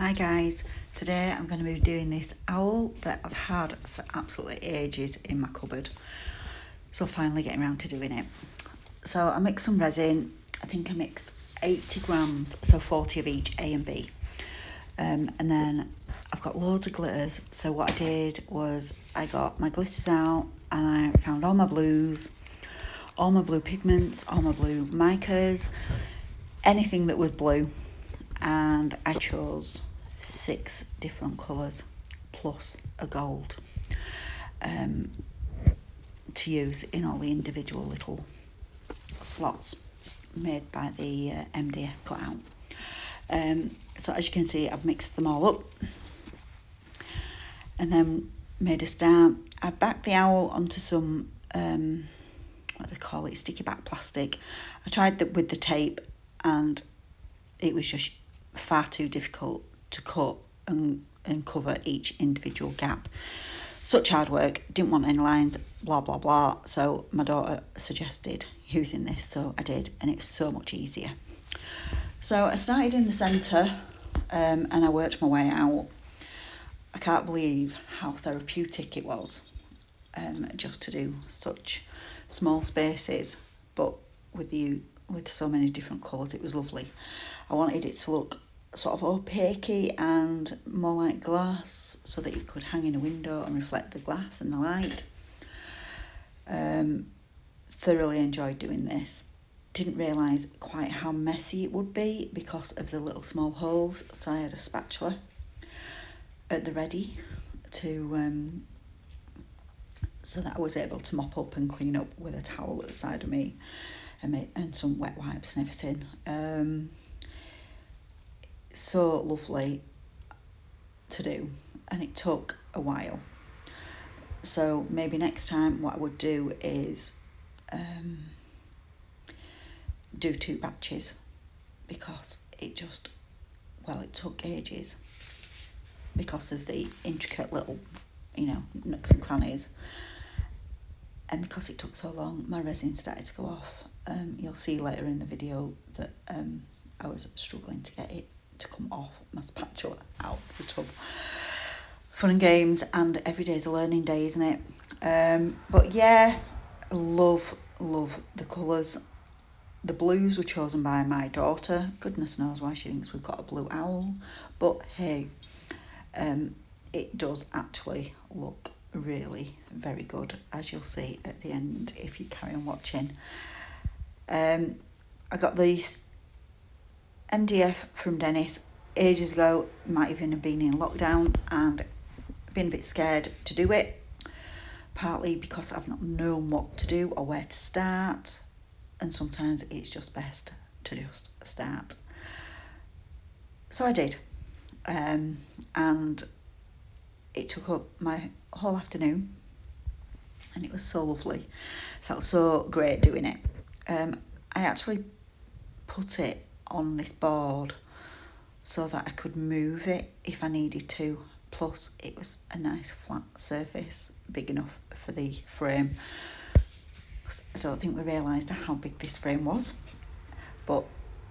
Hi guys, today I'm going to be doing this owl that I've had for absolutely ages in my cupboard. So finally getting around to doing it. So I mixed some resin. I think I mixed 80 grams, so 40 of each A and B. And then I've got loads of glitters. So what I did was I got my glitters out and I found all my blues, all my blue pigments, all my blue micas, anything that was blue. And I chose 6 different colours plus a gold to use in all the individual little slots made by the MDF cutout. So as you can see, I've mixed them all up and then made a start. I backed the owl onto some what they call it, sticky back plastic. I tried that with the tape and it was just far too difficult to cut and cover each individual gap. Such hard work, didn't want any lines, blah blah blah. So my daughter suggested using this, so I did, and it's so much easier. So I started in the centre and I worked my way out. I can't believe how therapeutic it was just to do such small spaces, but with so many different colours, it was lovely. I wanted it to look sort of opaque and more like glass so that it could hang in a window and reflect the glass and the light. Thoroughly enjoyed doing this. Didn't realise quite how messy it would be because of the little small holes, so I had a spatula at the ready to so that I was able to mop up and clean up with a towel at the side of me and some wet wipes and everything. So lovely to do, and it took a while. So maybe next time what I would do is do 2 batches, because it took ages because of the intricate little nooks and crannies, and because it took so long my resin started to go off. You'll see later in the video that I was struggling to get it to come off my spatula out of the tub. Fun and games, and every day's a learning day, isn't it? But yeah, love the colours. The blues were chosen by my daughter. Goodness knows why she thinks we've got a blue owl, but hey, it does actually look really very good, as you'll see at the end if you carry on watching. I got these MDF from Dennis ages ago, might even have been in lockdown, and been a bit scared to do it, partly because I've not known what to do or where to start, and sometimes it's just best to just start. So I did, and it took up my whole afternoon, and it was so lovely. Felt so great doing it. I actually put it on this board so that I could move it if I needed to. Plus it was a nice flat surface, big enough for the frame. I don't think we realised how big this frame was, but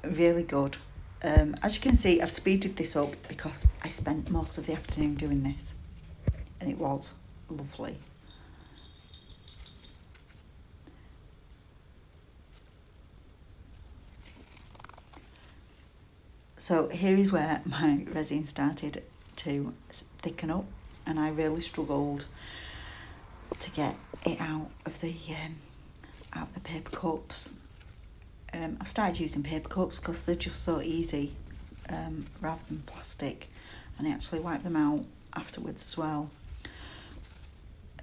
really good. As you can see, I've speeded this up because I spent most of the afternoon doing this, and it was lovely. So here is where my resin started to thicken up, and I really struggled to get it out of the paper cups. I've started using paper cups because they're just so easy rather than plastic, and I actually wipe them out afterwards as well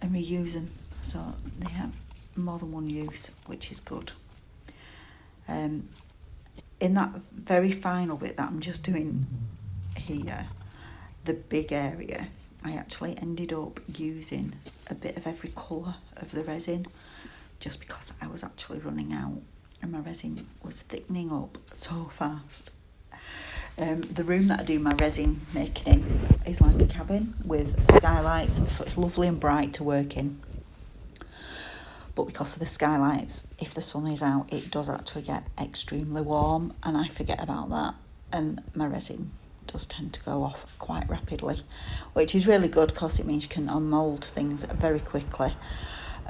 and reuse them, so they have more than one use, which is good. In that very final bit that I'm just doing here, the big area, I actually ended up using a bit of every colour of the resin, just because I was actually running out and my resin was thickening up so fast. The room that I do my resin making in is like a cabin with skylights, so it's lovely and bright to work in. But because of the skylights, if the sun is out, it does actually get extremely warm, and I forget about that, and my resin does tend to go off quite rapidly, which is really good because it means you can unmould things very quickly,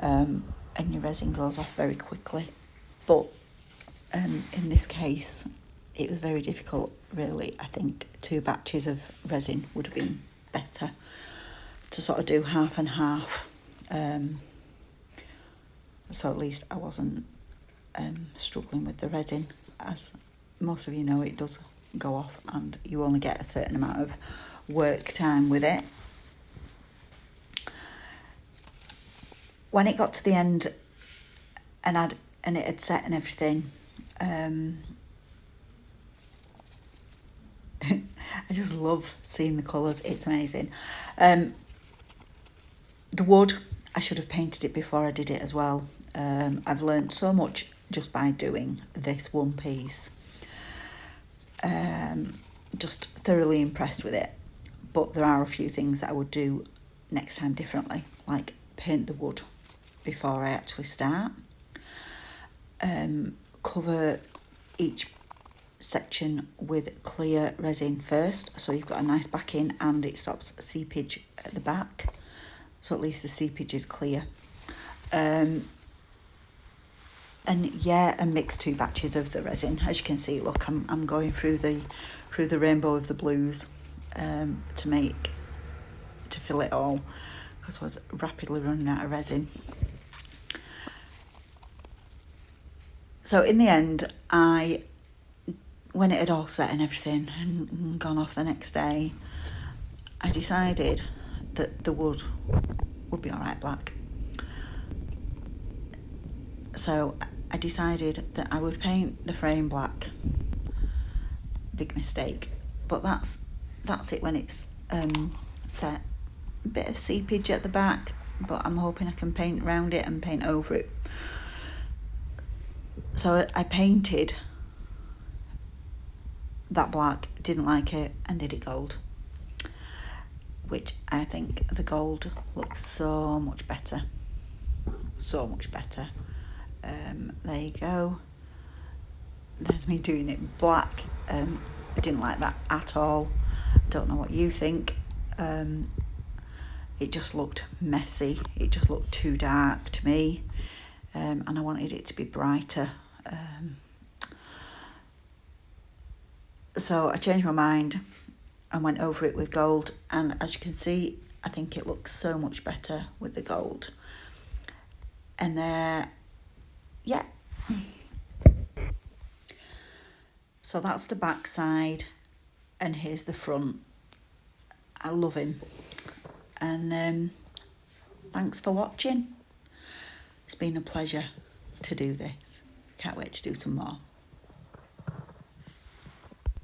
and your resin goes off very quickly. But in this case, it was very difficult, really. I think 2 batches of resin would have been better to sort of do half and half. So at least I wasn't struggling with the resin. As most of you know, it does go off and you only get a certain amount of work time with it. When it got to the end and it had set and everything, I just love seeing the colours. It's amazing. The wood, I should have painted it before I did it as well. I've learned so much just by doing this one piece. Just thoroughly impressed with it. But there are a few things that I would do next time differently, like paint the wood before I actually start. Cover each section with clear resin first, so you've got a nice backing and it stops seepage at the back, so at least the seepage is clear. And mix 2 batches of the resin. As you can see, look, I'm going through the rainbow of the blues to fill it all, because I was rapidly running out of resin. So in the end, when it had all set and everything and gone off the next day, I decided that the wood would be all right black. So I decided that I would paint the frame black. Big mistake, but that's it when it's set. A bit of seepage at the back, but I'm hoping I can paint around it and paint over it. So I painted that black, didn't like it, and did it gold, which I think the gold looks so much better. There you go. There's me doing it black. I didn't like that at all. Don't know what you think. It just looked messy. It just looked too dark to me, and I wanted it to be brighter. So I changed my mind and went over it with gold, and as you can see, I think it looks so much better with the gold. And yeah. So that's the back side, and here's the front. I love him. And thanks for watching. It's been a pleasure to do this. Can't wait to do some more.